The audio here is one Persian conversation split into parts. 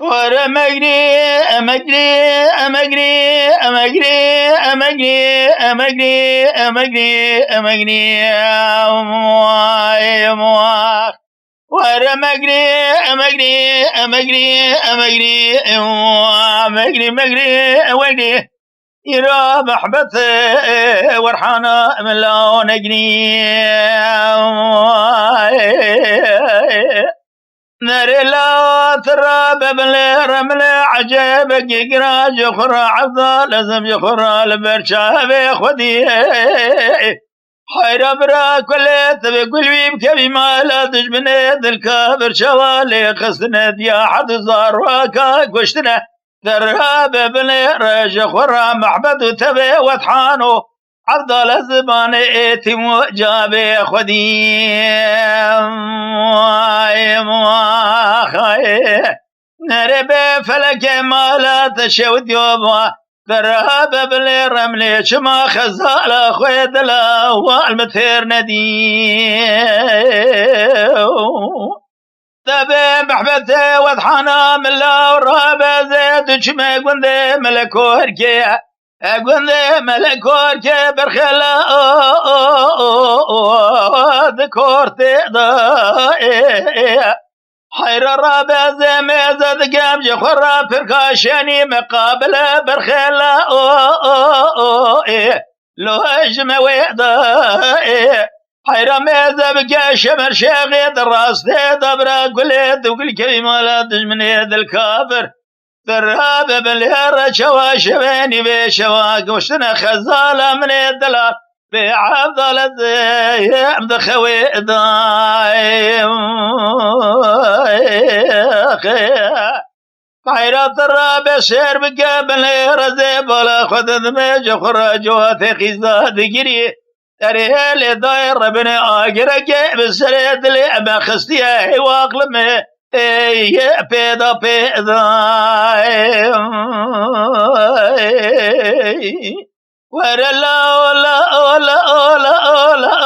ورا مجري أمجري أمجري أمجري أمجري أمجري أمجري أمجري أمواخ ورا مجري أمجري أمجري أمجري أمجري مجري أمجري يرى محبت ورحانة من لا نجري ناري لا ترى ببل رمل عجبك يقرا جخرا عبدا لازم يخرا البرشا خدي حيرا برا كل تبي قلبي بكبي ما لا تجبني الكابر شوالي خسنت يا حد زار واكا قشتنا ترى ببل رجخرا محبد تبي وطحانو عبد الزبان اتم جابي خدي نربي فلك ما لا تشود يوبا ترهب بلي رملي شما خزالة خويد لا والمثير ندي تبي محبتي وضحانا من لا ورابة زيد شما قندي ملكور كي قندي ملكور كي برخلا ذكورتي حير الرابع زميزة دقام جخرا فركاشاني مقابلة برخلا لو اجمع ويدا حير ميزة بقى شمر شاغي دراستي دبرا قلت وقل كلمة لا تجمني ذا الكافر ترهاب بالهر شوا شباني بشواك وشتنا خزالة من الدلال بعبد الزي عبد خوي دايم خيرات الرابع شير بقابل رزيب ولا خدد ميج خرج وثقي زاد قري تريل داير ربنا اقرق بسريد لي ما خستيه واقلمه بيدا بيدا ورا لا ولا ولا ولا ولا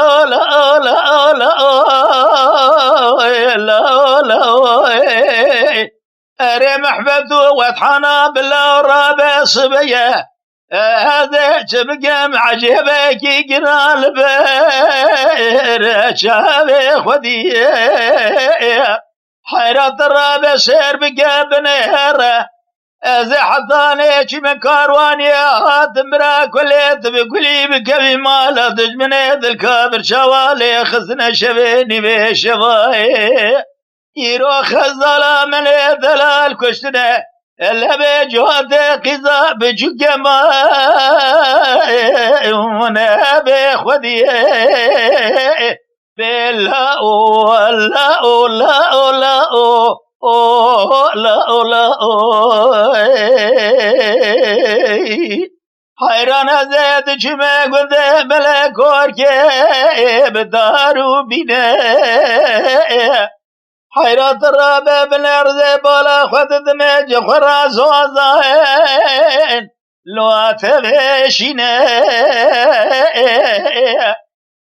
ولا ولا ولا أري محبته وطحنا بالله رابع صبيه هذا تبقى معجبك يقرا البير شابي خدي حيرات الرابع سير بقى بنهره ازي حطاني شي من كارواني هاتمرا كليت بكلي بكبي مالا تجمني ذا الكابر شوالي خزنا شبيني بشفاي يرو خزالا من دلال كشتنا الا بجوات قزا بجوك ما وانا بخودي بلا ولا ولا ولا لا لا حيران زيد جمع قد ملك وركي بدارو بنا حيرات الرابع بالارض بلا خدد مج خراز وزاين لو تبشينا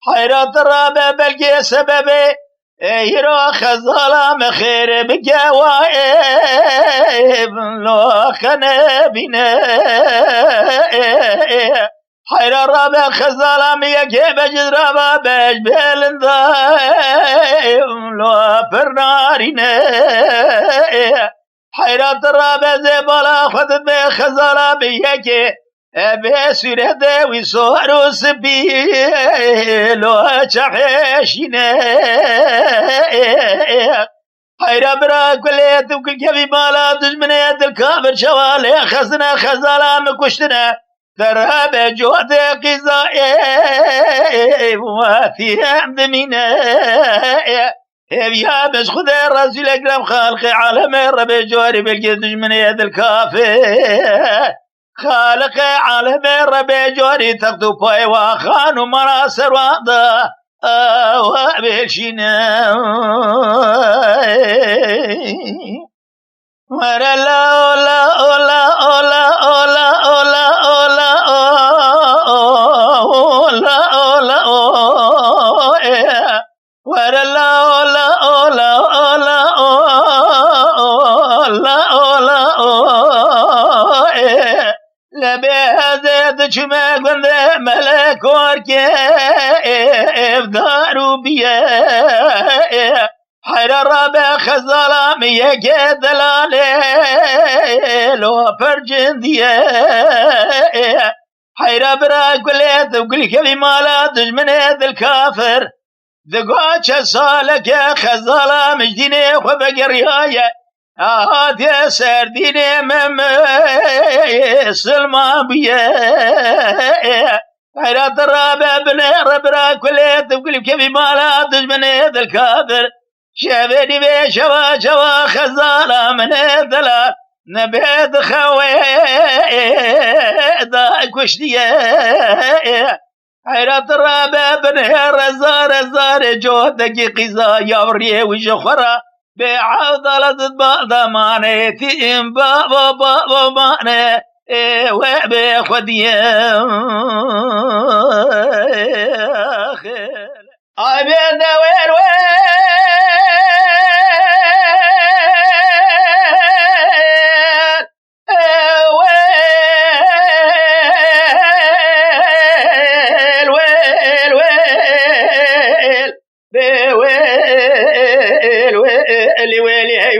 حيرات الرابع بلقي سببي يرو خزالة مخير بجوائب لو خنا بنا حير الرابع خزالة ميكي بجرابة بجبال انضايم لو فرنارنا حيرات الرابع زبالة خدت بخزالة ميكي بسورة وصور سبيلو شحشنا حيرا برا كليت وكل كبي مالا تجمني الكافر شوالي خزنا خزالا مكشتنا ترى بجوات قزائي وفي عمد منا يا بس خذ الرسول اكرم خالق عالم رب جواري بالجد تجمني الكافر خالق عالم رب جوري تقدو باي وخانو مراسر وادا وابشنا ورا لا لا لا لا لا لا لا لا ورا لا لا لا لا لا لبهزت چما گنده ملکور که افدارو بیه حیر رابع خزالم یک دلاله لو پرجندیه حیر برا قلت وقل كبي مالا دجمنه الكافر دقوش سالك خزالة مجديني وبقريايا هات يا سرديني مم سلمى بيا حيرات الرابع بني ربرا كليت وقل كبي مالا دجمنه الكافر شابني بي شوا شوا خزالة من الدلال نبيت خوي دا كشتيه حيرات الرابع بنهر زار جودك قزا يوري وجخرا بعضلة بعض مانيتي بابا ماني وبخديه عبيد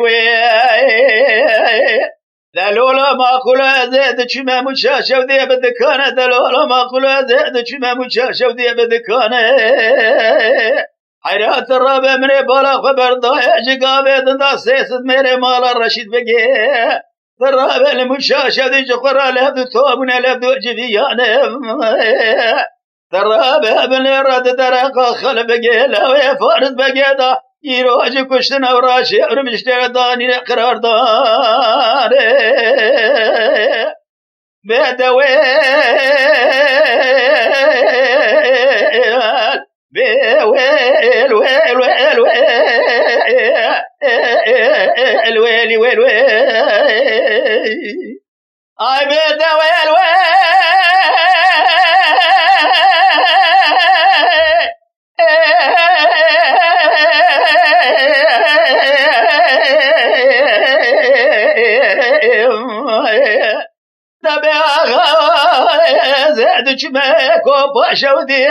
وين دلولا ما كلا زاد شما مشاشة ودي بدكانة دلولا ما كلا زاد شما مشاشة ودي بدكانة حيرات الرابع من بالا خبر ضايع جقابي دندا سيسد ميري مالا الرشيد بقيه الرابع المشاشة دي جقرا لابدو توابنا لابدو جفيانة الرابع من رد درقا خل بقيه لاوي فارد بقيه دا يروج كشتنا وراشي ورمشتر داني قرار داني بدويل بويل ويل ويل ويل ويل ويل اي بدويل زاد كوبا شودي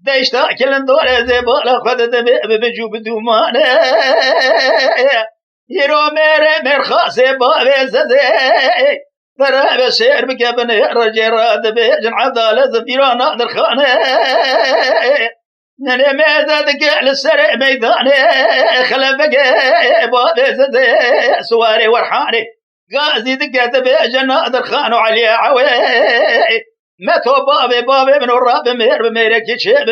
دشتا كلن دور زبالة خد دم بجو بدومان يرو مر خاص باب زدي ترى بسير بكبن رجراد بجن عدالة زفيران نادر خانه نني ميزادك للسرع ميداني خلفك باب زدي سواري ورحاني غازي دقات بجن نادر خانو علي عوي متو بابي من الراب مير بميرك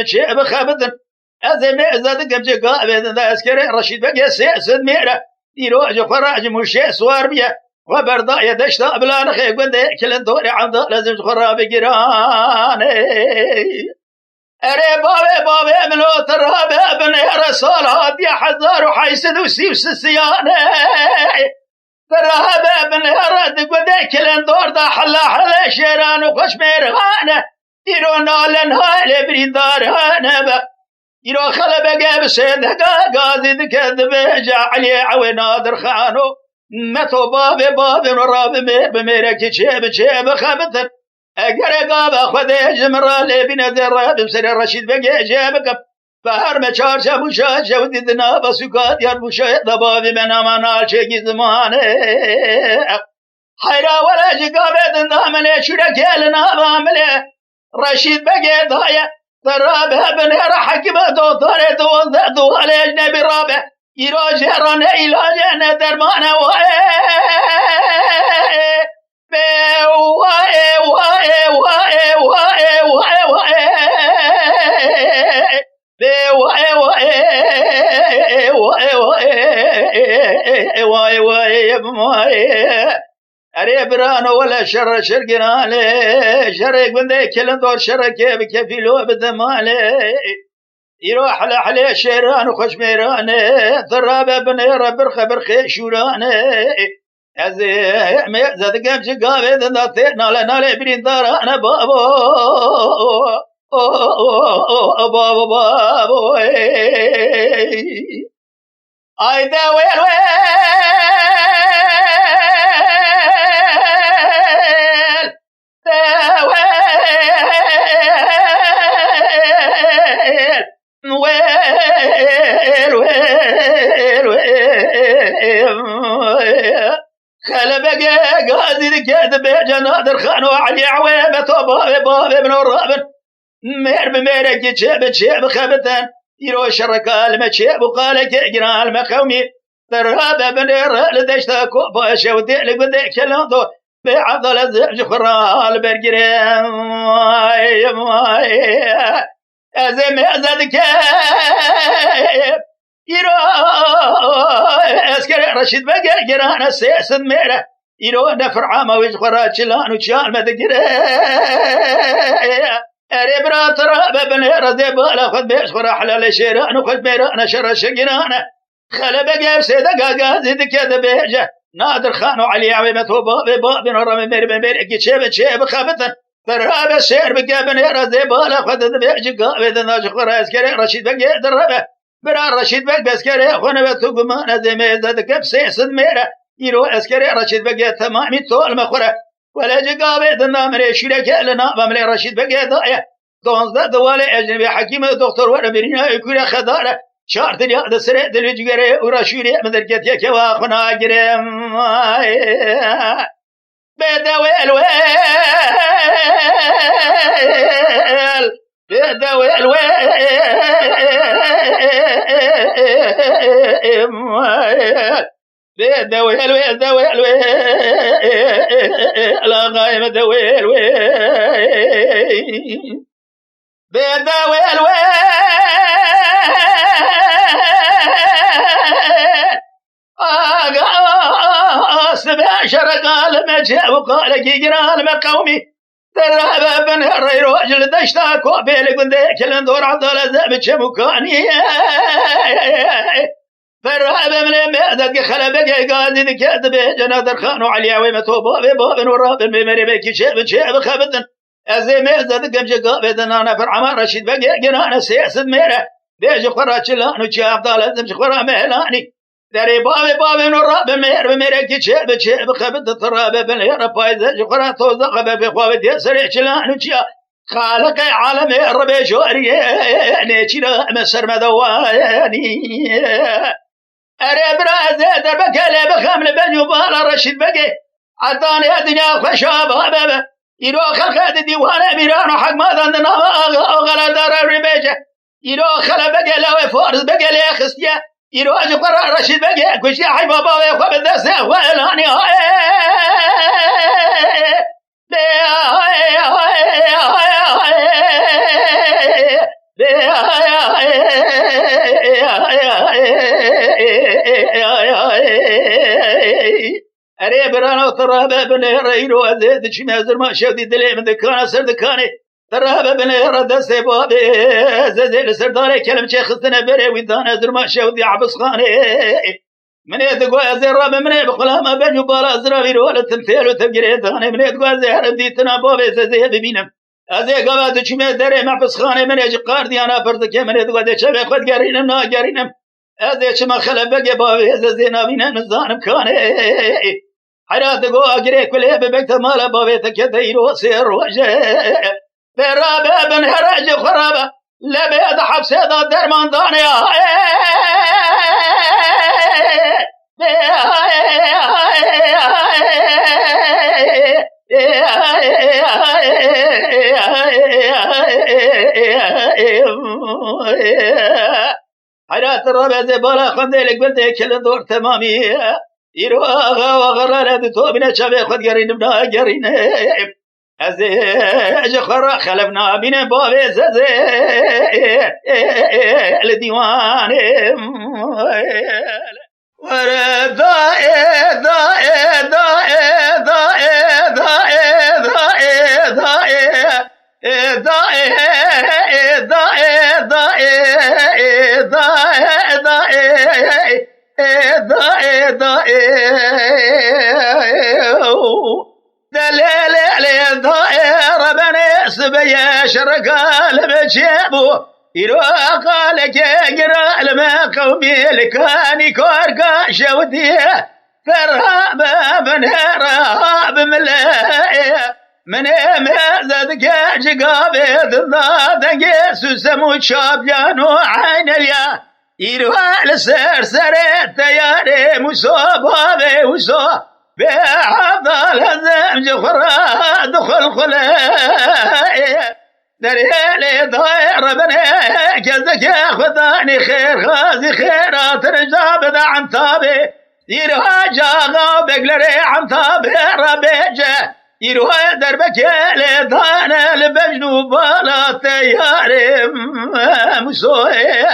شيب خابدن ازي ميزادك بجقاب ذا اسكري رشيد بقى سيسد ميره يروج فراج مشي سوار بيه وبرضا يدشتا بلا نخي قد كل دوري عمد لازم خراب جيراني اري بابي من الراب ابن رسول هادي حزار وحيسد وسيف سياني الرهب ابن هرد قد كل دور دا حلا شيران وخش ميرغانه يرونا لنهاي بريدار هانبا يرو خلب قاب سيد غازي دكذب جعلي عوي نادر خانو متو بابي نراب مير بميرك شيب خبتن اقر قاب اخذ جمرا لي بنذر بسر الرشيد بقى جيبك فهر مچار شب شاش ودي دنا بسكات يا بوشا دبابي بنا منال شي زمانه حيرا ولا جقابه دندامنه شركلنا بامله رشيد بقى ضايع ترابه بن حكمه دو على اجنبي رابه يروج رن علاج درمانه اري برانو ولا شر شرقنالي شرق بندي كل دور شرق بكفيلو بدمالي يروح لحلي شيران وخش ميراني ضرابه بنيره برخي شوراني ازي زاد قام جقابي ذا نالي برين دار انا بابو ايدا ويل خلبك قادر كذب جنادر خانو علي عويبة باب ابن الرابن مير بميرك شيب خبتان يرو شركا المشيب وقالك جرال مخومي تراب بنير لدشتا كوبا شودي لك بديك شلندو بعضل الزبج خرال برقريم أزم أزدك يرو أسكر رشيد بقى جران السيس ميرة يرو نفر عاما ويجخرات شلان وشال مدقري أريبرا تراب بنير زيبالا خد بيشخر أحلى شيران وخد ميران شر شقران خلب جاب سيدك قازد كذا بيجه نادر خانو علي عويمته باب نرم مير شيب خابتا تراب الشير بقى بنير زيبالا خد بيجه قابد ناشخر أسكري رشيد بقى دربه برا رشيد بقى بسكري خونه بتوقمان زميزة كب سيسد ميرة يرو أسكري رشيد بقى تمامي طول مخوره ولا جقابد النامري شركة لنا بملي رشيد بقى ضايع دونزده دوالي أجنبي حكيم دكتور ورا برينا يكون خدارة شارت الياد سريد الجري ورشوري مدركت يا كواخنا جريم بدويل بدويل بدويل لا غايم دويل بدويل سبع شرقال مجه وقال جيجرال مقومي ترهب بن هري راجل دشتا كوبيل قنديك لندور عضل زبج مكاني فرهب من المعدد خلبك قادد كذب جنادر خانو علي ويمتو باب وراب بمري بك شيب خبدن أزي معدد قمج قابدن أنا فرعما رشيد بقى جنانا سياسد ميرة بيجي قرات شلانو جاب ضال زمج قرا مهلاني دري باب وراب بمري شيب خبدن تراب بن بايز قرات توزق بخوابد يسرع شلانو جاب خالق عالم الربي شوري نيشينا مسر مدواني أريبرا زيدر بكالي بخمل بنيو بالا رشيد بقي عطاني الدنيا خشابة بابا يرو خلقات ديوانا ميرانو حق ما ذننا غلا دار الربيجة يرو خلا بقي لو فارس بقي لي خستيا يرو أجبر رشيد بقي كشي حي بابا ويخوى بالدسة وإلاني أري برانا تراب بنير يرو أزيد شمازر ما شودي دلي من دكانة سر دكاني تراب بنير دسي بابي زيل سرداري كلم شيخستنا بري ويدانا زر ما شودي عبس خاني من يدقوا زراب من يبقلام بنيو بالا زرابي ولا تمثيل وتبقري داني من يدقوا زهر بديتنا بابي زي ببينم أزي قباد شمي دري معبس خاني من يجي قاردي أنا فردك من يدقوا دي شبه خد قرينم نا قرينم أزي شما خلب بقى بابي زي نابينا نزانم كاني حيرات قو أجري كل ببيت مالا بابي تكتير وسير وجه ترابة بن هراج خرابة لبيد حبس هذا درمان دانيا حيرات الرابع زبالة خنديلك بنتك كل دور تمامي يرو آغا وغرالة دتو بنا شابه خد قرين بنا قرين أزي خرا خلفنا بنا بابي زي الديوان ورد دليل عليه ضائر بني سبيا شرقال بجيبو يروق لك يقرا لما قومي لكاني كورقا شوديه فرهاب بن هراب ملايه من مازدك جقابي ضد يسوس مشابيان وعين اليا يروح لسر سرت ياري مصابه وصو بعض الهزم جخرا دخل خلايا دريالي ضاير بني كزك خذاني خير غازي خيرات رجاب ذا عن طابي يروها جاغا بقلري عن طابي ربيجه يروها دربك يلي ضانا لبجنوب لا تياري مسوي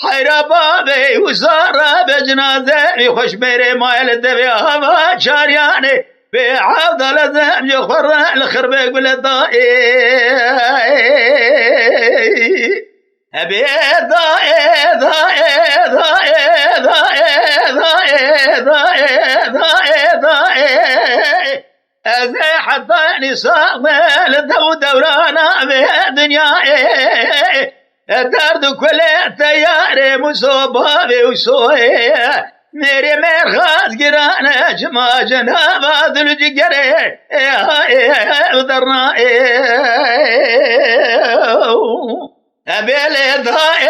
حيرا بابي وزارة بجنازي خوش بيري مايل الدبي هما شارياني بعوض لزم يخور الخرب يقول الضائي أبي ضائي ضائي ضائي ضائي ضائي ضائي ضائي ضائي أزي حتى نصاب لدو دورانا بالدنيا درد كل تياري مصوبابي وسوي ميري مرخاز قرانا جما جنابا ذل جقري ودرنا أبيلي ضائي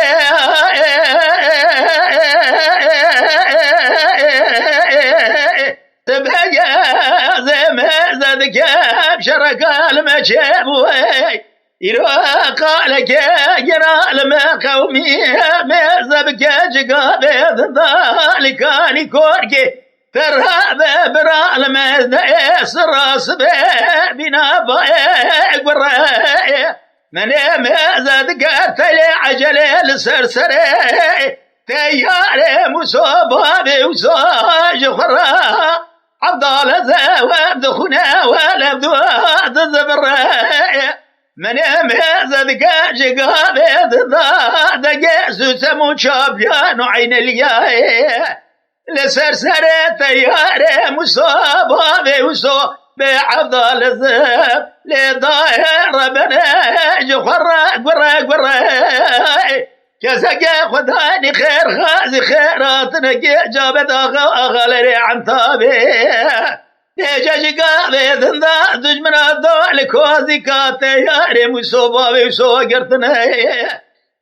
تبهي زي ما زاد كاب شركا المشيبوي يروى قالك يا لما قومي مزبك جقابي ذلكاني كوركي ترهاب برا لما دايس راس بنا بايق وراي من مزد قتل عجلي السرسري تياري مصوبابي وصاج خرا عبد الله زواب دخنا ولا بدوات الزبراء من مزد قاجقابي دقيسو سمو شابيان وعين الياي لسرسري تياري مصوبابي وصو بعبد الله زواب لضاير بناج خرا قرا كسك خداني خير غازي خيرات نقي جابت أغلري عن طابي يجاج قابي ذندا دجمنا دول كوزي كاتي ياري مصوبة وسو قرتنا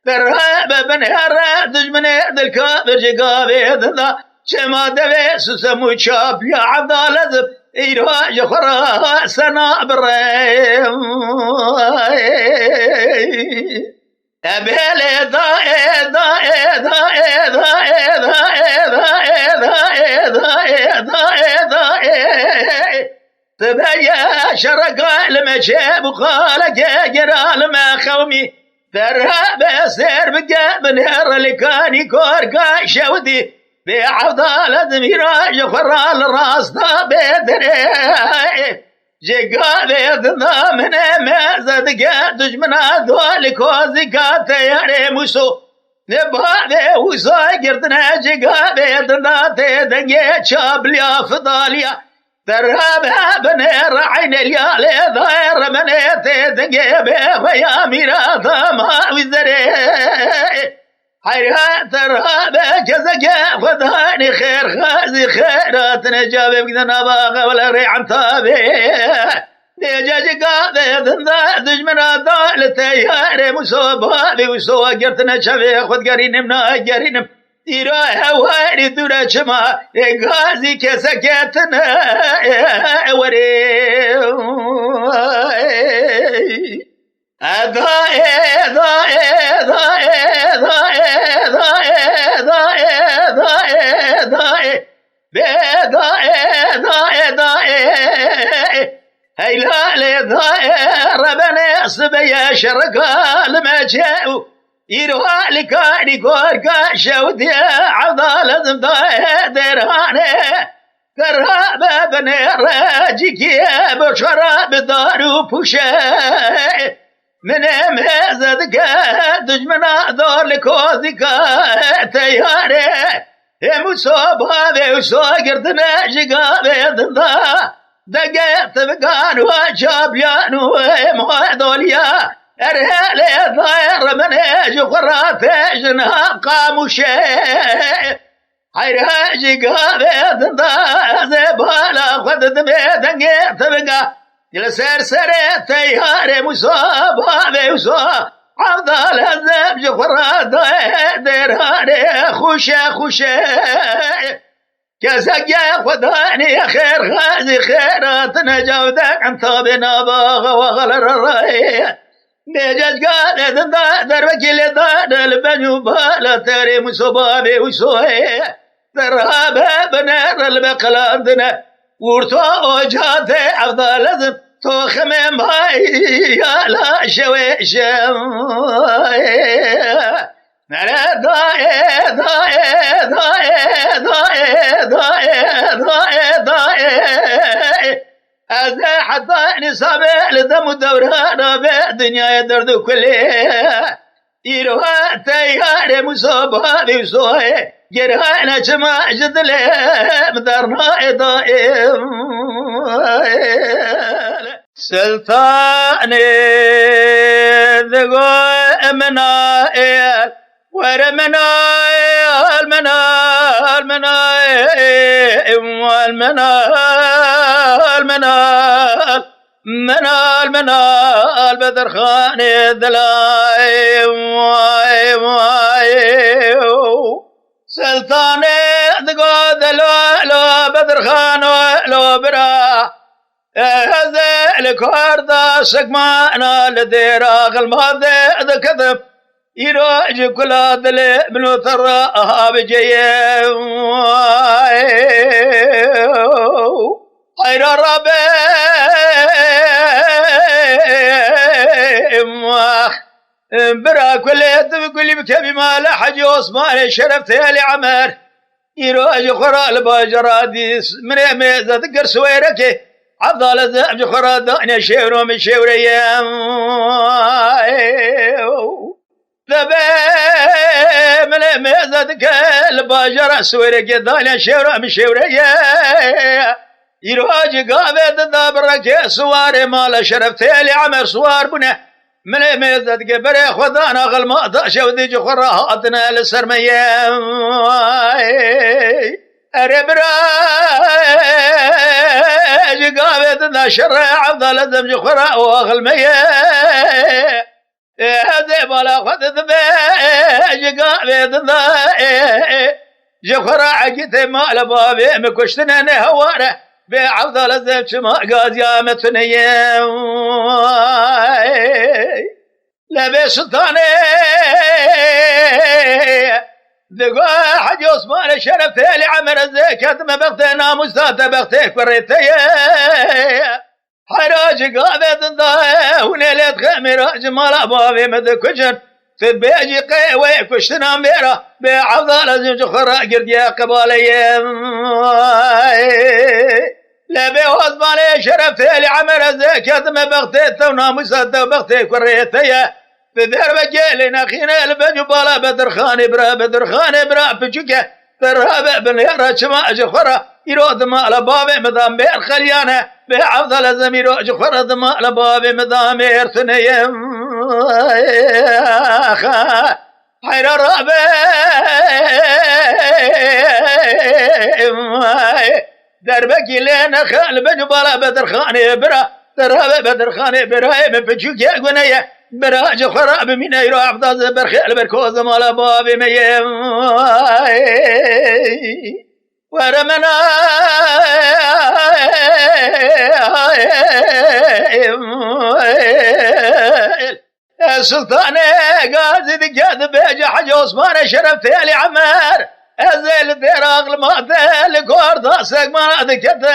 ترهاب بنهر دجمنا دل كابر جقابي ذندا شما دبي سسمو شاب يا عبد الله إيرواج خرا سنا بريم أبيلي ضائي ضائي ضائي ضائي ضائي ضائي ضائي ضائي ضائي تبيا شرقا المشيب وخالك يجرى لما خومي ترهاب سير بقى بنهر اللي كان يكوركا شودي بعوض الادميراج خرا الراس ضابي دري جقابي ذا من مازد قادج من هذول كوزي كاتي ياري مسو نبابي وصاقرتنا جقابي ذا تدقي شابليا فضاليا ترهابها بنير عين اليالي ضاير من تدقي بيا ميراثا ما وزري حيرها ترهابا كزكا خذاني خير خازي خيرات نجابي بقدنا باغا ولا ريعن طابي نجاجي قاضي ذنذا دجمنا دول تياري مصوبابي وسوى قرتنا شفي خذ قرينم نا قرينم إيرا هواري دورا شما غازي كسكتنا وري ضائي ضائي ضائي ضائي ضائي ضائي ضائي ضائي ضائي ضائي ضائي هيلالي ضائي ربنا صبيا شرقا لما جاءوا يروها لكاني كوركا شودي عضالة ضائي درهاني كرهابة بني راجيكي بشراب دارو بوشي من مهزد قادج من دور لكوزيكا تياري مصوبة وسوقرتنا جقابي ضدا دقيت بقان وجابيان ومهدوليا ارهالي ضاير من جخرات جنها قاموشي حيرها جقابي ضدا زبالا خدت بيدنقيت بقى يلسر سري تياري مصابة وصا عبد الهزم جخرا ديراني خوشة خوشة كسق يا خداني خير غازي خيراتنا جودك عن ثابنا باغ وغلر الرأي نجد قال دربك اللي دار البنو بالا تاري مصبابي وسوي ترابا بنار البقلاندنا ورتو وجهاتي أفضل لازم توخمي ماي يا لا شوي شوي نلا داي داي داي داي داي داي داي أذا حتى نصاب لدم الدوران بالدنيا يدرد كله يروح تيار مصابة بيسوي جرهانا جماع جدله مدرنا دائم سلطاني ذقو منائل ورمنائل منائل منائل والمنائل منائل منال منال بدر خان الدلاي واي واي سلطان دقود لو بدر خان لو برا هذا الكوردا سقمانا لديرا الماضي ذكذب يروج كل دل منو ترى بجيه خير الرب برا كل بكبي ما لحج عثمان شرفت لي عمر يروج خرا الباجراديس من ميزه ذكر سويرك عبد الله زعج خرا داني شيرو من شيوريا ذبي من ميزه ذكر الباجر سويرك داني شيرو من شيوريا يروج قابد دابرك سوار مال شرفت لي عمر سوار بنه من ميزة قبري خذانا غلما داشو ذي جخرها أدنى للسرمية أربراج قابد ذا شرع عبدال الدم جخرها وغلمية هذي بلا خذ ذباج قابد ذا جخرها عقيت مال بابي مكشتنا نهواره بعبدال الدم شما قاضي متنية لبي سلطاني ذقا حج عثمان شرف لي عمر الزكاة ما بغتي ناموسات بغتي كوريتي حراج قابد ضايا ونيلت خميرة جمال أبابي مدكجن تبيجي قيوي كشتنا ميرا بعضال الزنجخرة قرد يا قبالي لبي عثمان شرف لي عمر الزكاة ما بغتي وناموسات بغتي كوريتي بدر بجيلنا خينا البنو بالا بدر خان برا بجوكا ترهب بن يرى شما جخرة يرود ما لبابي مدامير خليانة بعفضل الزميرو جخرة ما لبابي مدامير ثنيم حير رابي دربك لنا خال بنو بالا بدر خان برا ترهب بدر خان برا من بجوكا قنية براج خراب من يروح أفضل برخيل بركوز مال بابي ميم ورمنا السلطان قاضي بجاد بيجي حج عثمان شرفت لي عمار أزل دراغ الماضي لقورد سقمان ذكتب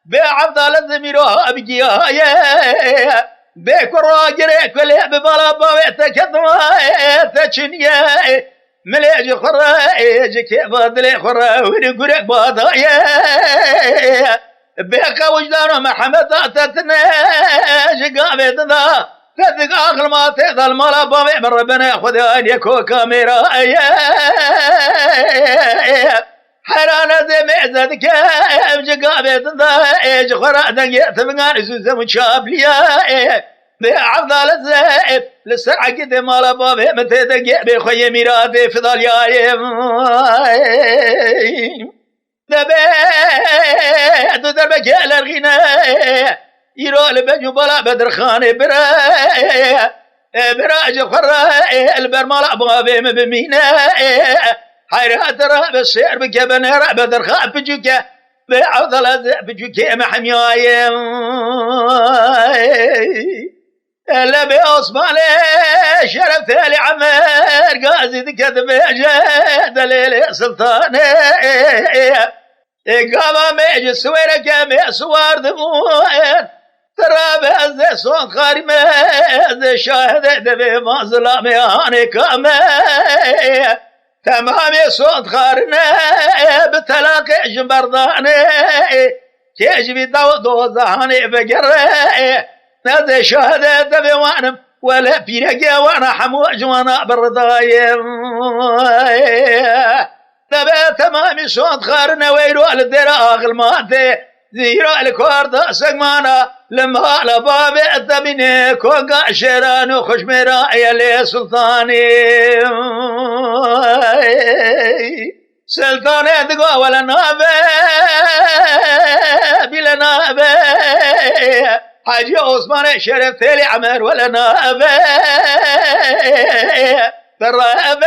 بعبد الزميرو بجيايا بكرة جريك ولي ببلا بويتك تشنيا مليج خرايج كيف بدلي خرا ونقولك باضايا بك وجدان محمد تتناج قابد ذا تذق اخر ما تظل مال بوي من ربنا خذ يكو كاميرا حرانا زي ميزتك امج قابد ذا ايج خرا دنيا تبغان سوسم شابليا بعضال الزائد للسرعة قد مال بابي متى دقي بخوي ميرادي فضل يايم دبيت دربك على الغناء يرول بنو بلا بدر خان براج خراء البرمال بابي مبمينا حيرات راب السير بكبن راب درخاب بجوكا بعضلة بجوكا محمياي إلا بأصبالي شرف تالي عمر قازي كذب جاد ليلي سلطاني قام ميجي سويرة كامي سوار دموين ترى بهذا صوت خارمة هذا شاهد دبي ما ظلامي هاني كامي تمامي صوت خارمة بتلاقي جنبرداني تيجي بدو زهاني بقري هذا شاهد دبي وانم ولا بيرقى وانا حموج وانا بالرضايم دبي تمامي صوت خارمة ويرو الدراغ المادي زيرو الكورد سقمانا لما على باب الدبني كوكا شيران وخش مرايا لي سلطاني سلطاني دقوا ولا نابي بلا نابي حاجي عثمان شرف تالي عمر ولا نابي ترابي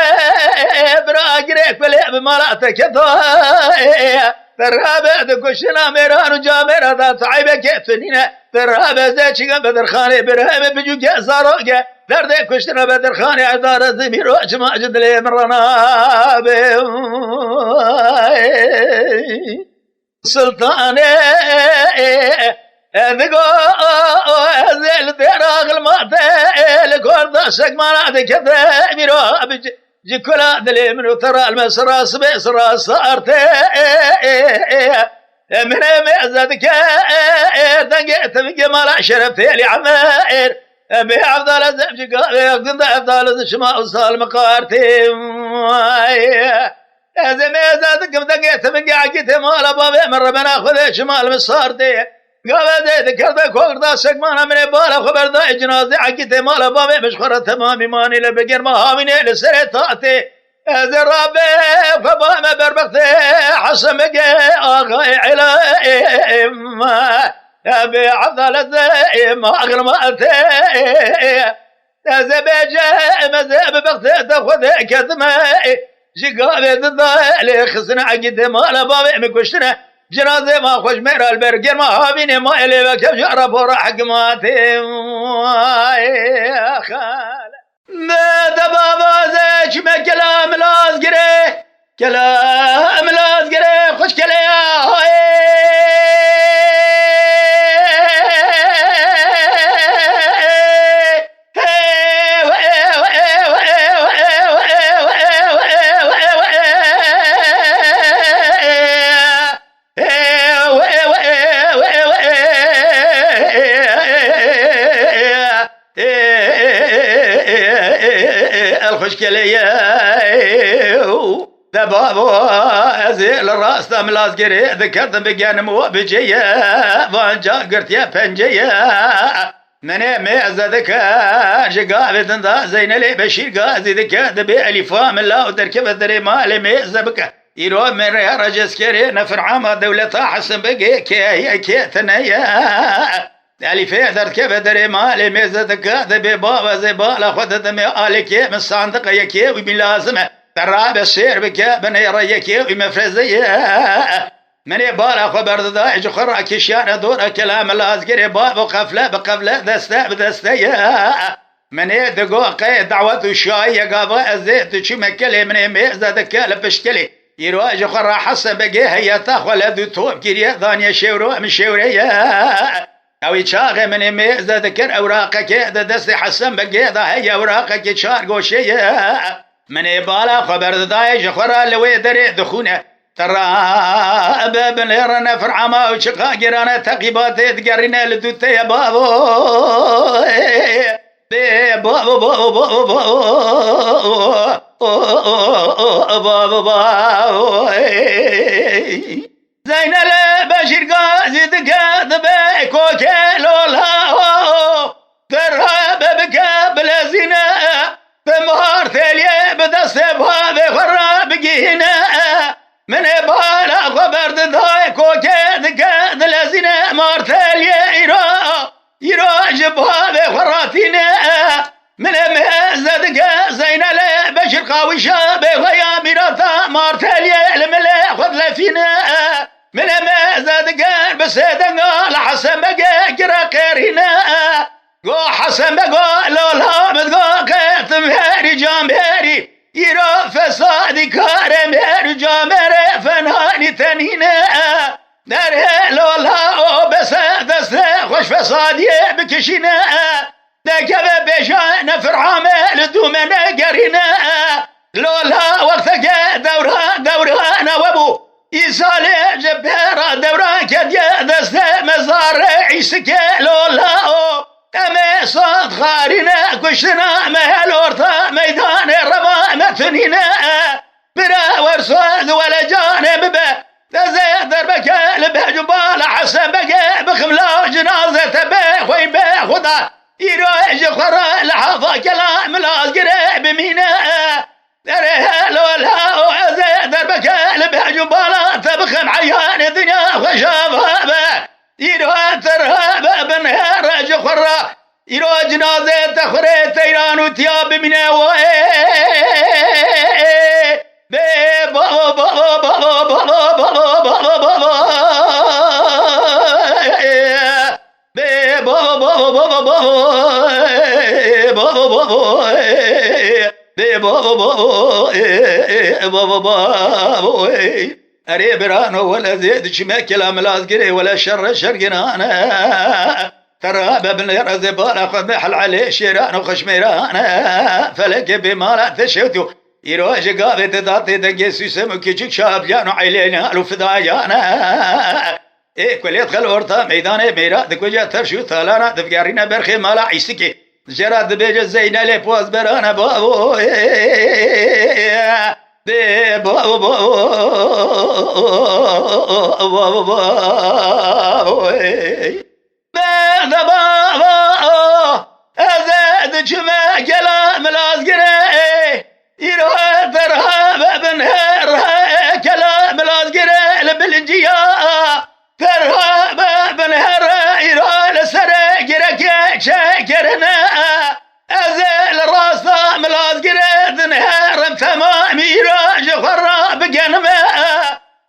براقريك بلعب مراتك ترابة دكشنا ميران وجامرة ذات عيبة كيفنينا ترابة زيتشيغا بدرخاني برهمة بجوكا زاروكا دردي كشنا بدرخاني عدارة زميرو اجمع جدلي مرنابي سلطاني ذقو زيل دراغ المعتي لكوردا سقمانا دكذا ميرو جكلا دلي منو ترى المسرى سبسرى صارتي من مزدك دنقت بجمال شرفتي لي عمائر بأفضل زبجك بأفضل أفضل شماء وصال مقارتي إذا مزدك دنقت بجعجتي مال بابي مرة بناخذ شمال مسارتي قال زيد كذبك وقردا سقمانا من بالا خبر ذا جنازي عقيتي مالا بابي مشخرة تمامي ماني لبقر مهاميني لسرطاتي هذا رابي فباما بربختي حسن بقي آغاي عليم أبي عبدال الزيم أغرماتي هذا بيجي مذهب بختي تاخذي كذمي جقابي ضدالي خسنا عقيتي مالا بابي مكوشتنا جنازة ما خوش ميرا البرقر ما هابيني ما إلي بكب جعرف وراح قماتي يا خال ما دبابا زيش ما كلام لازقري كلام لازقري خوش كلام الخشكلية دبابو أزيل الراس تملاز قري ذكرت بجانمو بجية فانجا قرت يا فنجية مني ميزة ذكا شقابة ذا زين لي بشير قازي ذكا دبي ألفا من لا وتركب الدري مالي ميزة بكا يروى من ريا رجس كري نفر عامة دولتها حسن بقي كي ثنية ألفا تركب الدري مالي ميزة ذكا دبي بابا زي بالا خد دمي آلكي من صندق يكي وبلازمه تراب السير بك بني ريكي ومفرزية مني بالا خبر ضايج خرا كشيان دور كلام الازقري باب قفله بقفله دسته بدسته مني دقو قيد دعوة الشاية قابا الزيت شو مكلي مني ميزة دكالة بشكلي يرواج خرا حسن بقي هي تاخل دو توب كريه ثانية شورو من شورية او يشاغي مني ميزة ذكر اوراقك دستي حسن بقي ذا هي اوراقك شارقو شيه مني بالا خبر دايش خرا لوي دري دخونه ترى باب ليرنا فرعما وشقا قرانا تقيبات تقرنا لدوتي يا بابو بابو بابو بابو بابو زين البشر قازي دقاد بيك وكيلولا ترى بابك بلا زنا بمهار ثليه بدست بهذا خراب جينا من بالا خبر ذاك وكذا كذا لزنا مار ثليه يرا جب هذا خراتينا من مهزة زين لا بشر قوي شاب ويا مرata مارتاليا الملا خذ لفينا من ما زاد قال بس قال حسن بقى قرا قرينا قو حسن بقى لولا بتقو قاتم هاري جامباري يرو فسادي كارم هاري جامباري فنهاني تنينا داره لولا بس دست خوش فسادي بكشينا دكب بيشان فرحامه لدومنا قرينا لولا وقتك دورنا وابو يسالي جبهر دورا كديا دست مزار عيسك لولا أما صاد خارنا كشنا مهل ورطا ميدان الرما متنينا برا ورصاد ولا جانب به تزيد دربك لبه جبال حسن بقى بخملا جنازة به خوي به خدا يروج خرا لحظة كلام الأزقر بمينا دره لولا وزيد دربك لبه جبال تبخم عيان الدنيا وشافها به يروج ترهاب بنهار جخرا يروج جنازة تخري تيران وتياب بمينا أري برانو ولا زيد شما كلام الأزقري ولا شر شرقنا أنا ترى بابن الزبالة خذ محل عليه شيران وخشميران فلك بما لا تشوتو يروج قابل تداتي دقي سيسم كيشك شاب جانو عيلينا ألو فدايانا إيه كل يدخل ورطة ميدان ميراد كوجا ترشو ثالانا دفقارينا برخي مالا عيسكي جراد بيجا زينا لي بوز برانا بابو دي بابو بابو بابو أزاد جمع كلام الأزقري يروح ترهاب بنهرها كلام الأزقري بالجيا ترهاب بنهرها يروح لسرق شاكرنا أزال راسا من الأزقري تنهار تمام يروح خراب قنما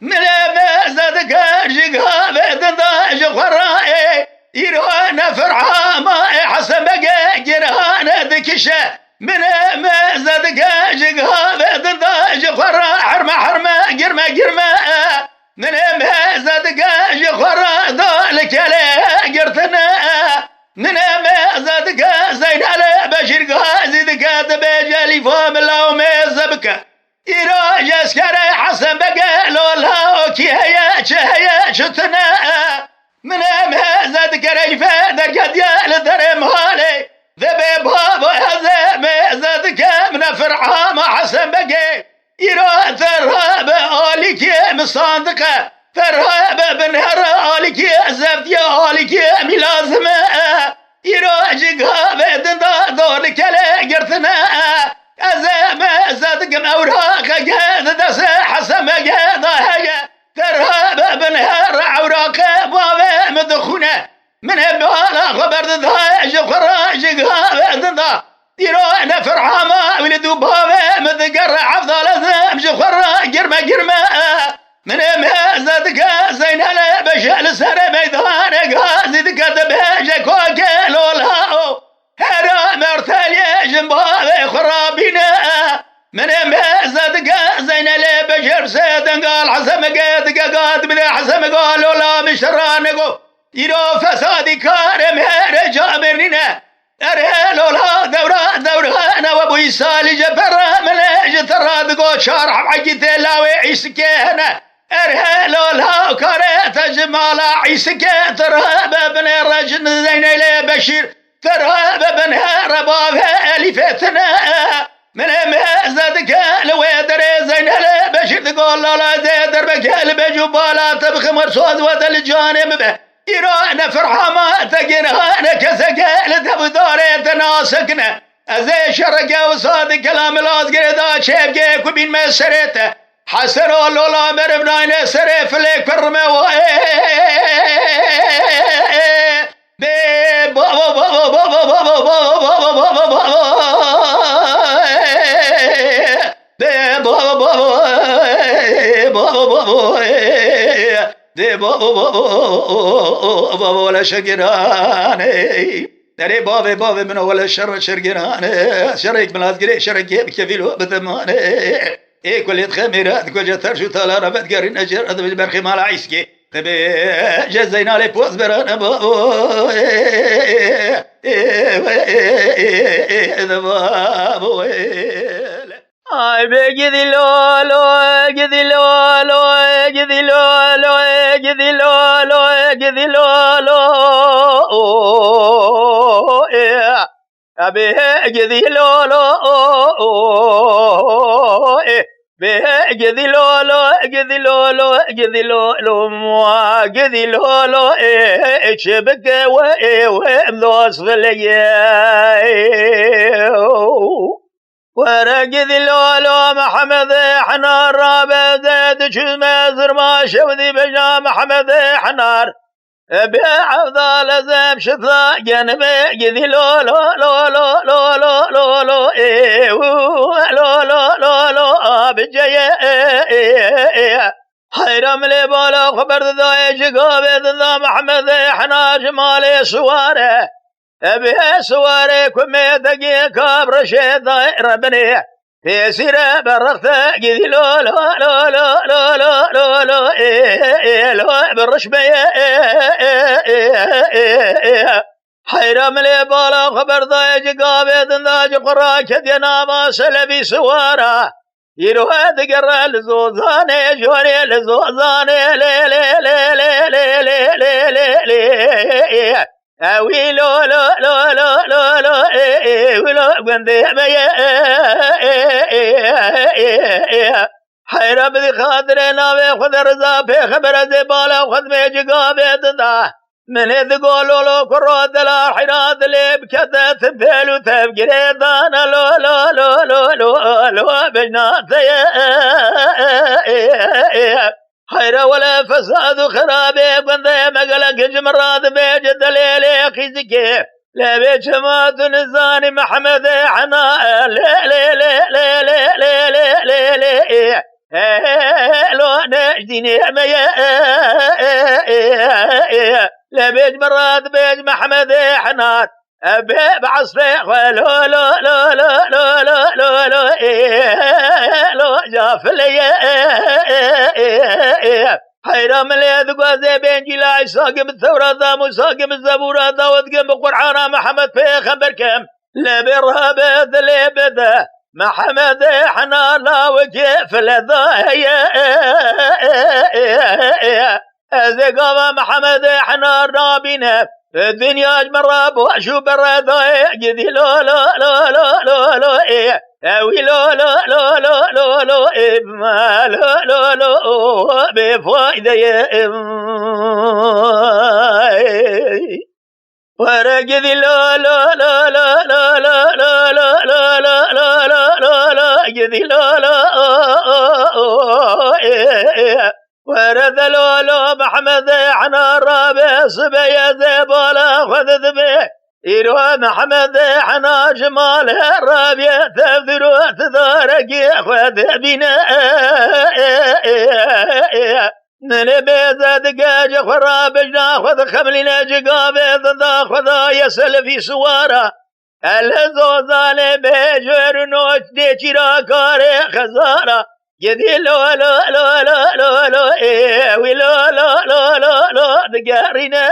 من ما زاد كارجقها بدن خرا يروح نفرعها ما حسن بقى جرهان دكشه من ما زاد كارجقها بدن خرا حرمة قرمة من ما زاد كارجقها ذلك لا قرتنا من ما زادك زين على بشير غازي دكات بجالي فهم الله ومزبك يروج اسكر حسن بقى لولا وكي هيا شتنا من ما زادك رجفة درجة ديال درم هالي ذبي بابا هذا ما زادك من فرعها ما حسن بقى يروج ترهاب آلك مصادقة ترهاب بنهر آلك زفت يا آلك ملازمة يروج قابل دور كلا قرتنا أزام صدق أوراق قاد دس حسم قاد هيا ترهاب بنهر أوراق بابا مدخونة من بوالا خبر دهاج خراج قابل دا يروح نفرحة ما ولدو بابا مذكر عفضل أزام خرا قرمة من ما زادك زين على بشال سر ميدان غازي دكتب جاكوك لولا هرا مرتالي جنباب خرابينا من ما زادك زين على بشر سيدن قال حسم قاد بدا حسم قال لولا مشرانكو يرو فسادي كارم هر جابرنا اره لولا دورا انا وابو يسالي جبر من جترا دقو شارح عجيت لاوي عيسكينا اره لولا كارت جمال عيسك ترهب بن الرجل زين الى بشير ترهب بن رباب الفتنا من ما زادك لويدر زين الى بشير تقول لا زيدر بك البجبالا تبخ مرصود ودل الجانب به يروحنا فرحة ما تقنها كسكال تبدار تناسكنا أزي شرقة وصاد كلام الأزقر دا شيب كبين ما سريته حسن والله مربناين سريف لك فرمه دي بابا ولا شقراني دري بابي من ولا شرقراني شريك من هذا شرق كفيلو بثماني إيه كل خميرات كل جتر شو تلا ربط قرين أجر هذا بالبرخي مال عيسكي تبي جزينا لي بوز برانا بابو بابو ay be gidilolo gidilolo gidilolo gidilolo gidilolo abe gidilolo be gidilolo gidilolo gidilolo ma gidilolo şebeke ve mdos velye ورقد اللولو محمد حنار رابع زيد شمازر ما شوذي بجا محمد حنار بعفضل زيب شثا جنبي قذي لولو لولو لولو لولو لولو لولو بجاية حيرم لي بالا خبر ذا شقابي ذا محمد حنار جمالي سواره أبي سواري كمي دقي كابر شيطان ربني في سيرة برغت قذي لو لو لو لو لو لو لو لو لو بالرشبة حيرم لي بالا خبر ضايج قابض ذاج قرا كدينا ما سلبي سوارا يروح دقر لزوزاني جوري لزوزاني لي لي لي لي لي لي لي لي وي لو لو لو لو لو لو ولو قندي بيا حيرة بدي خاطرنا بخذ رزا بخبر زبالة وخذ ميجي بيتدا من يقولوا له كرود لا حراد لي بكتة ثبل وتفقري دانا لو لو لو لو لو لو بجناتي خير ولا فساد خرابي بندي مقلق جمرات بيجد ليلي خيزكي لا بيج ما تنزاني محمد حنا لي لي لي لي لي لي لي لي لو نجديني ميا لا بيج مرات بيج محمد حنات بعصفي لو لو لو لو لو لو لو لو لو جاف لي حيرام لي ذقوا زي بنجي لا ساقم الثورة ذا مساقم الزبورة ذا وذقم بقرعانا محمد في خبركم لا برهبة ذلي بذا محمد حنا لا وكيف لذا زي قام محمد حنا رابينا الدنيا اجمر بواشو بردا قدي لو لو لو لو لو لو اوي لو لو لو لو لو لو ما لو لو لو بفايده ورا قدي لو لو لو لو لو لو لو لو لو لو لو لو قدي لو لو ورد لولو محمد حنا الرابع صبي زباله خذ ذبي يروى محمد حنا جمال الرابع تبذرو تدارك خذ بنا من بيزا دقاج خرابجنا خذ خملنا جقابي خذ يسل في سواره الزوزان بيجر نوش ديشي راكاري خزاره يدي لو لو لو لو لو لو ولو لو لو لو لو دقارنا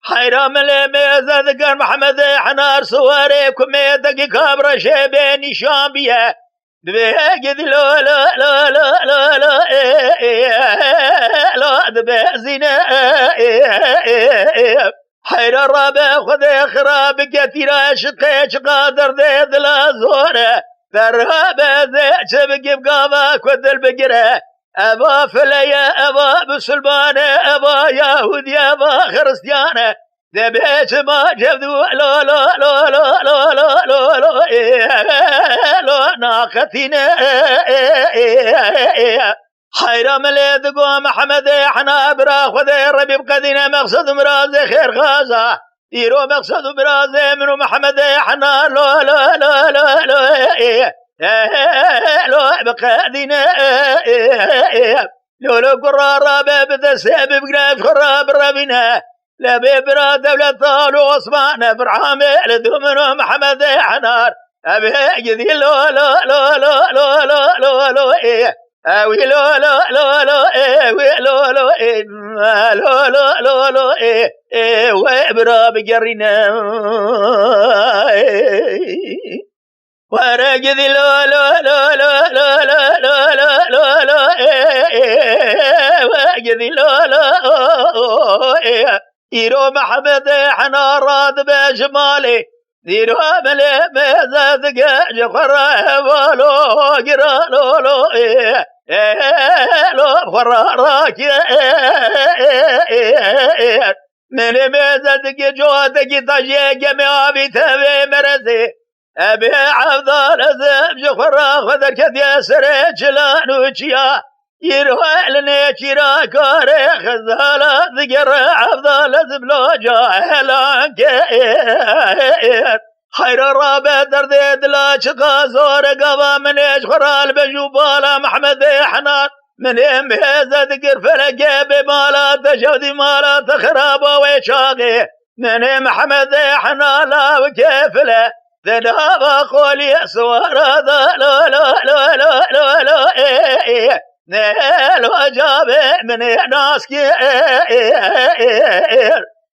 حيرام لميزة ذكر محمد حنار سواري كمي دقي كابر شبيني شامبيا بيجد لو لو لو لو لو لو لو دبازنا حير الرابع خذ خراب كثيرا شقيش قادر ذي ذلا زوره فرهابة ذي شبك بقابا كذ البقرة أبا فليا أبا بسلبانة أبا يهودي أبا خرستيانة ذي بيش ما جبدو لو لو لو لو لو لو لو لو لو ناقتنا حيرام ليدقو محمد حنا برا خذي ربيب قدنا مقصد مرازي خير غازة يرو مقصد برازي منو محمد حنا لو لو لو لو لو لو بقادنا لولو قرارا بابد سبب قراب خراب ربنا لا ببرا دولة طالو عثمان برعامل دومنو محمد حنار أبي جدي لو لو لو لو لو لو لو لو إيه أوي لو لو لو لو إيه وي لو لو إيه لو لو لو لو إيه إيه وبرا بجرينا ورجدي لو لو لو لو لو لو لو لو لو إيه وجدي لو لو إيه يرو محمد حنا راد بجمالي يرو ملي مزاد جخرا ولو جرا لو لو إيه لو خراراك من مزاد جواتك تجي جميع بتبي مرزي أبي عبد العزيز جخرا خذر كذا سرج لانوشيا يروح لنا شرا كاري خزالة ذكر عبد العزيز بلو جاهلان كير خير الرابع درديد لا شقا زور قبا من يشخرال بجوبالا محمد حنان من يمهز ذكر فلقى بمالا تشودي مالا تخرابا ويشاقي من محمد حنان لا وكيف له ذنابا قولي سوارا ذا لا لا لا لا لا لا إيه نيل وجابي من ناس كير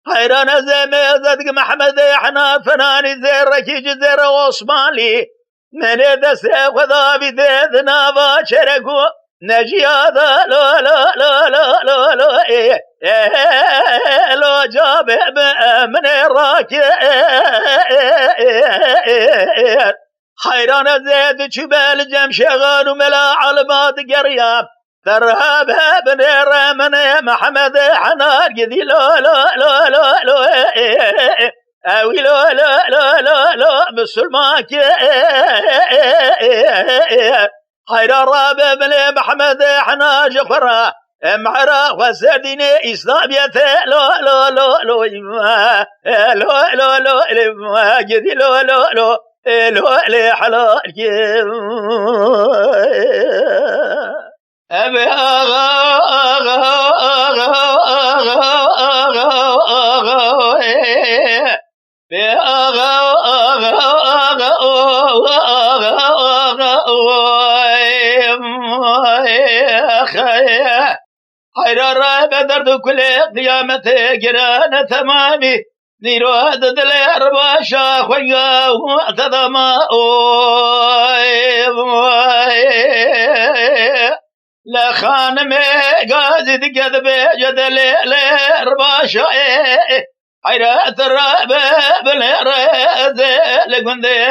حيران زمي زدق محمد حنا فناني زير ركيج زير وصمالي من دس خذا بذنا باشركو نجي هذا لا لا لا لا لا لا إيه لو جابي من راكي حيران زيد جبال جم شغال وملا علمات قرياب ترهبها بنير من محمد حنار قدي لا لا لا لا لا اوي لا لا لا لا لا مسلماك حيران رابع بن محمد حنار جفرا معرا وسرديني إسلاميته لا لا لا لا لا لا لا قدي لا لا لا لو لي حلالك أبي آغا آغا آغا آغا آغا آغا بي آغا آغا آغا آغا حيرار بدرد كل قيامته قرانة تمامي نيرو هدد الأرباشا خويا واعتضما لا خانمي قازد قذب جدل الأرباشا حيرات الرابة بالرز لقندي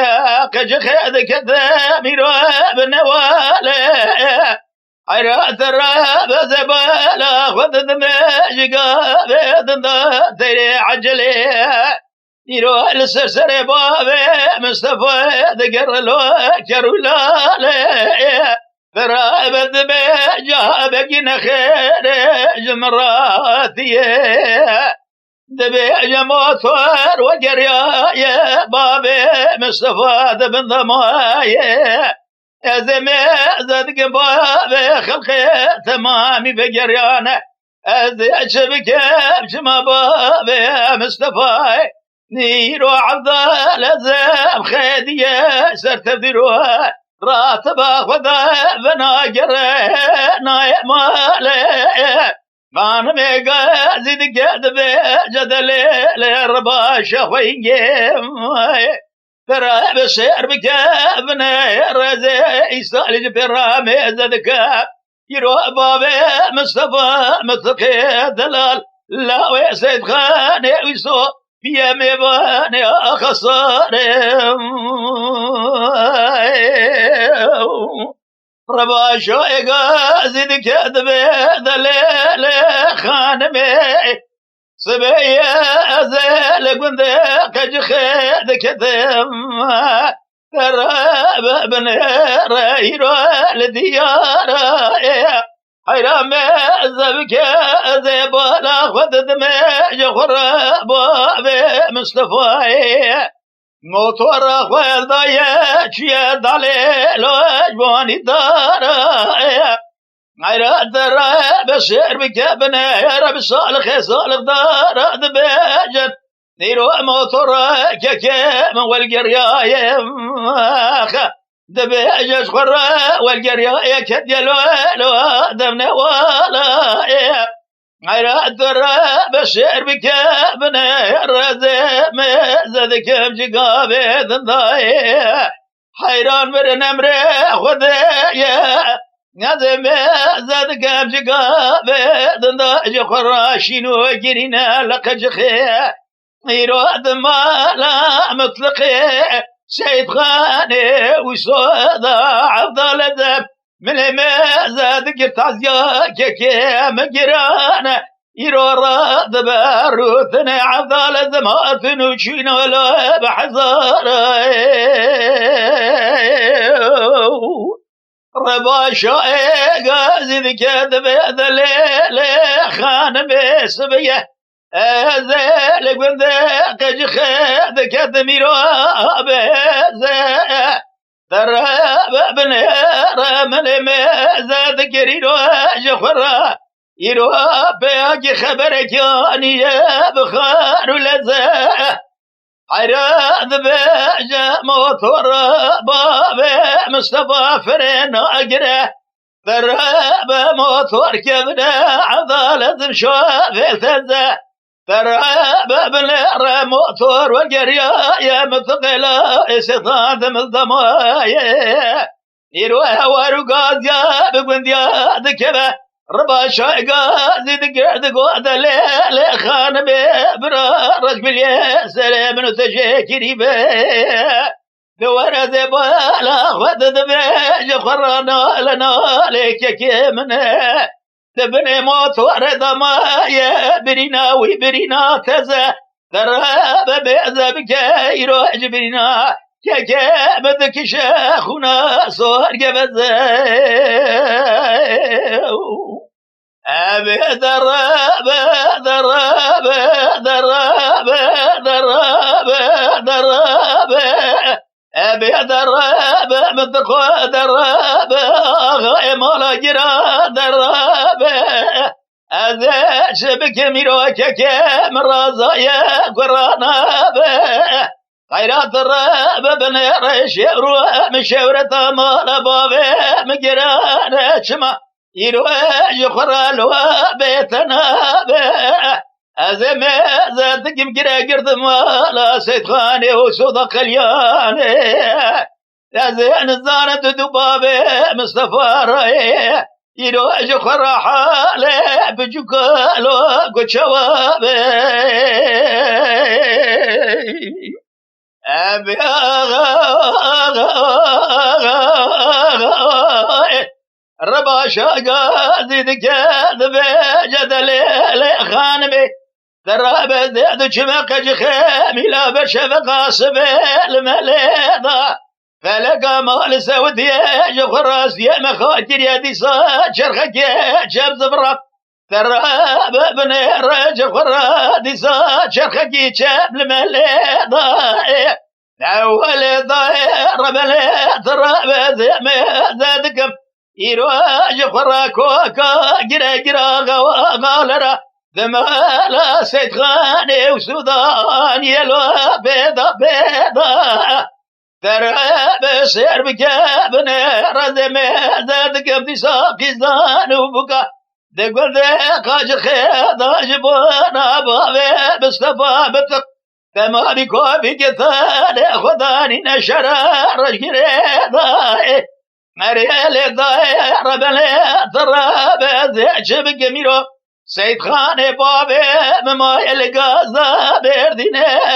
كجخد كذا ميرو بنواله حيرات الرابة زبالة خذد مجيقا بيضن تيري عجلي نيرو السرسر بابي مصطفى ذكر له كرولالي فرابة بيجا بقينا خير جمراتي دبي جموتور وقريايا بابي مصطفى ذبن ضمايا أزمي زدق بابي خلقي تمامي بقريانة أزي أشبك بشما بابي مصطفى نيرو عبد العزيز خيدية سرت بدروها راتبا خذا بناقر ناي مالي مانمي قازي دقاد بجدلي لربا شوينجي فرا بسير بكابنا رزي يسالج برامي زدكاب يرو بابي مصطفى متقي دلال لا ويسيد خاني ويسو في ميباني خساري ربا شوي قازي دكاد بدلال خانمي صبيا أزال قندق جخد كتم تراب بنير يرو لديارة حيرام زبك زبالا خذ دمج خراب مصطفى موتور خوال ضايا شيا دالي لو جواني دارا غير درى بشير بكابنا يا رب صالح صالح دار دبجن نيرو موتور ككام والقرياية دبجن خرا والقرياية كديلو لو دمنا ولا غير درى بشير بكابنا يا رزم زاد كم جقابه ضاي حيران مرنا مريح خذيا نظم زاد كم جقابه ضاي خراشينو جرينا لقج خيا يراد مالا مطلقي سيد خاني وصودا عفضل ذب من ما زاد قرت عزيا كيكي مقرانا يرو راد باروثنا عفضل ذمات نوشين ولا بحزار ربا شائق زيد كذب هذا الليل خان بسبيه ذلك من ذاك جخاد كذميرو بزا تراب بنير من مازاد كريرو جخرا يرو بياك خبرك ياني يا بخار لزا عراض بجا موتور باب مصطفى فرين اقره تراب موتور كبدا عضالة مشوافي ثزا تراب بنير موتور والقرية يا مثقلة استطاعت من الضمايا يروح ورقاد يا بقند يا ذكبة ربا شايقا زيد قرد قواد الليل خان ببرا رجل يا سلام نتشكري بيه دور زبالا ودد بيج خرانا لنا لك كمنا تبني موت ورد مايا برينا وبرينا تزا دراب بيزا بكيرو جبرينا كيكا بدك شاخنا صور قبزا أبي دراب دراب دراب دراب دراب أبي دراب مدقو دراب غاية مالا جرا دراب أذا شبك ميروكك مرازايا قراناب غيرات دراب بنير شعرو مشورة مالا بابي مقرانا شما يروج خرالو بيتنا أزم زادك مقرا قرد مالا سيد خاني وسودا خلياني أزين الزانة دبابي مصطفى راي يروج خرا حالي بجوكالو قد شوابي أبي ربا شاقا زيد كذب جدلي خانمي دراب زيد شمق جخيمي لا بشف قاسب المليضة فلقى مال سودي جخراس يا مخاطر يا دي صاد شرخك جاب زبرة دراب بنير جخرا دي صاد شرخك جاب المليضة أول ضير بلي دراب زيد يروج خراكوكا جرا جرا غالرا ذمالا سيد خاني وسودان يلو بيضا بيضا تراب سير بكابنا رزمي زاد قبدي ساقي زان وبكا دقل ذاقاج خيضا جبونا بابي بستفا بتق تما بكو بكثان خذاني نشرا رجريضا مريال ضاير بلي ضرب زيج بقميرو سيد خاني بابي مما يلقى بردين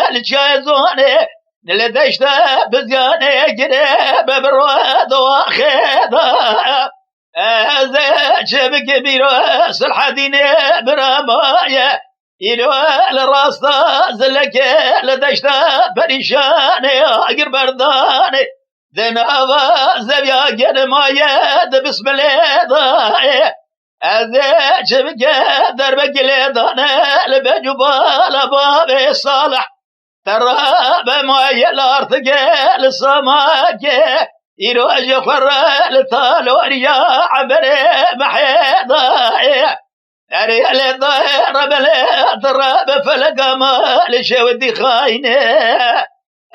الجايزوني لدشت بزياني قريب برود واخيضا زيج بقميرو سلحديني برمايا يلو الراسطة زلك لدشت بريشاني اقر برداني ذنابا زبيا جن ما يد بسم الله أذيج بقى درب قليدانا لبجبال باب صالح تراب ما يلارتق السماك يروج خرى لطالوريا عبري محيضايا أريال الظهر بلا ضرب فلقى مال شودي خاينة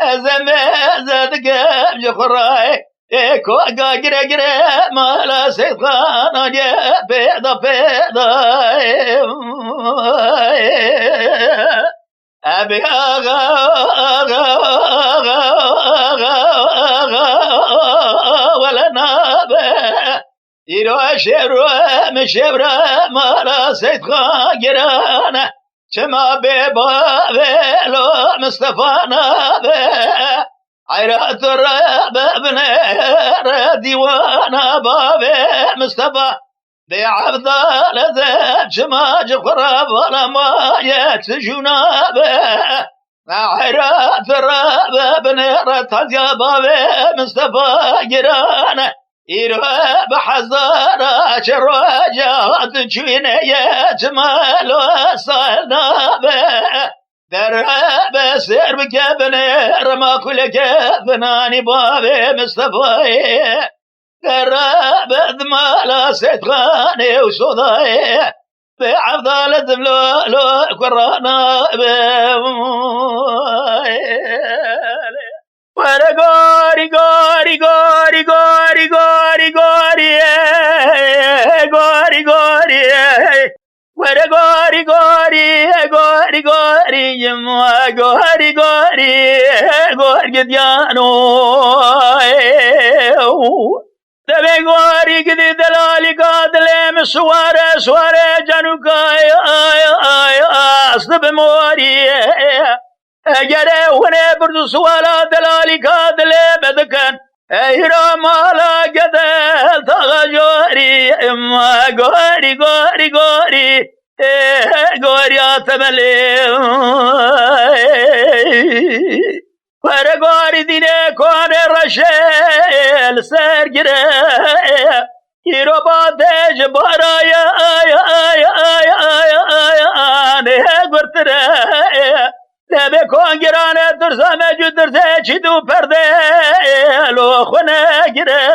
أزمازة قام جخراي إيكو قاقرة قرة مالا سيطانا جا بيضا بيضا أبي آغا ولا نابه يرو شبرو مشبرا مالا سيطانا قرانا شما بيبا بيلو مصطفانا بي عيرات الراب بنير ديوانا بابي مصطفى بي عبد الذاب شما جخراب ولا ما يتسجونا بي عيرات الراب بنير تازيا بابي مصطفى قرانا يروى بحزارة شرواجات شوينيات مالو صالنابه درابه سير بكابني رما كل كابناني بابي مصطفى درابه دمالا سيدغاني وصداي بعفضال الدملو قرانا ورا غوري غوري غوري غوري غوري غوري غوري غوري ورا غوري غوري غوري غوري يما غوري غوري غوري ديانو تبي غوري كدي دلالي قادلم سواره سواره جانوكاي اصب موري اگره ونه برد سوالا دلالی کادله بدکن ایرا مالا گدل تا جوری اما گوری گوری گوری گوری آتملی ور گوری دینه کان رشل سرگره ایرا بادج بارای آی آی آی آی آی آنه گرتره لبه کنگرانه درزا مجود درزه چی دو پرده لو خونه گره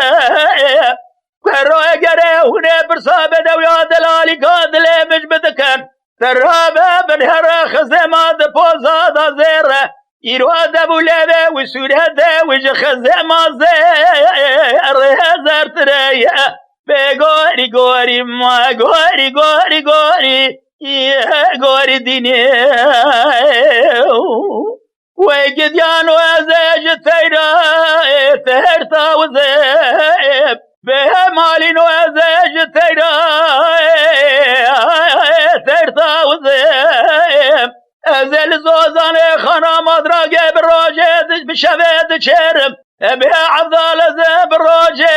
برای گره هونه برسا بده و یا دلالی کادله مجبت کن درابه بنهر خزه ما دپوزا دا زیره ایرو دبو لبه و سوره ده و جخزه ما زیره زرتره بگوری گوری ما گوری گوری گوری گوری دینی ويقديان وزاج تيرا تهرتا وزيب بها مالين وزاج تيرا تهرتا وزيب ازل زوزان خانا مدراجة بالروجة بشبه شرم بها عبدال زيب الروجة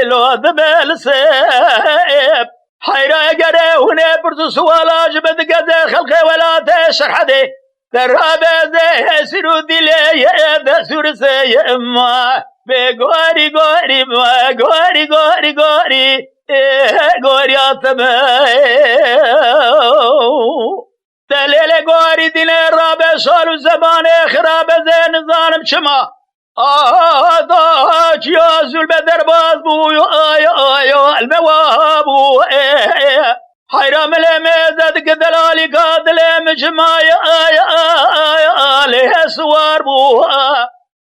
لو دبل سيب حيرا قره هنا برد سوالا جبد قد خلقه ولا تشرحده درابه زي سرو دلي دسور سي اما بغوري غوري ما غوري غوري غوري غوري اتما دليل غوري دين رابه سالو زمان خراب زين ظالم شما آداج يا زول بدرباز بو آي آي الموابو حيرام الميزد قدلالي قادل مجماي آي آي عليه سوار بو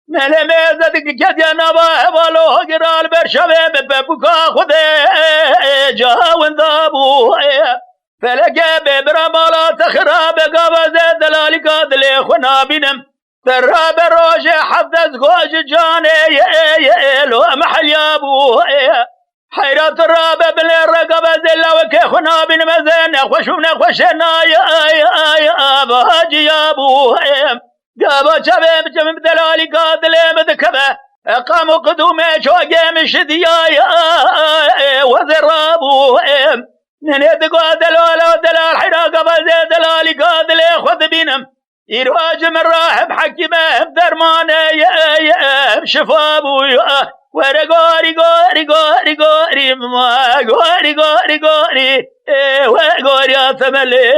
ملميزد قد ينبا ولو قرال برشبه ببكا خده جاون ذابو فلقى ببرمالا تخراب قابز دلالي قادل خنا بنم تراب روجه حفظ غوج جاني لو محل يا ابو حيرات الرابه بالرقبه زلا وكخنا بن مزن خوشنا خوشنا يا باجي يا ابو قابا شباب جم دلالي قادل مذكبه قاموا قدومه شوقه مشديا وذرابو ننيد قادل ولا دلال حراقبه دلالي قادل خذ بينم يرواج من راحب حكمه بدرمانه يا شفابو يا ورا غوري غوري غوري غوري ما غوري غوري غوري غوري اتملي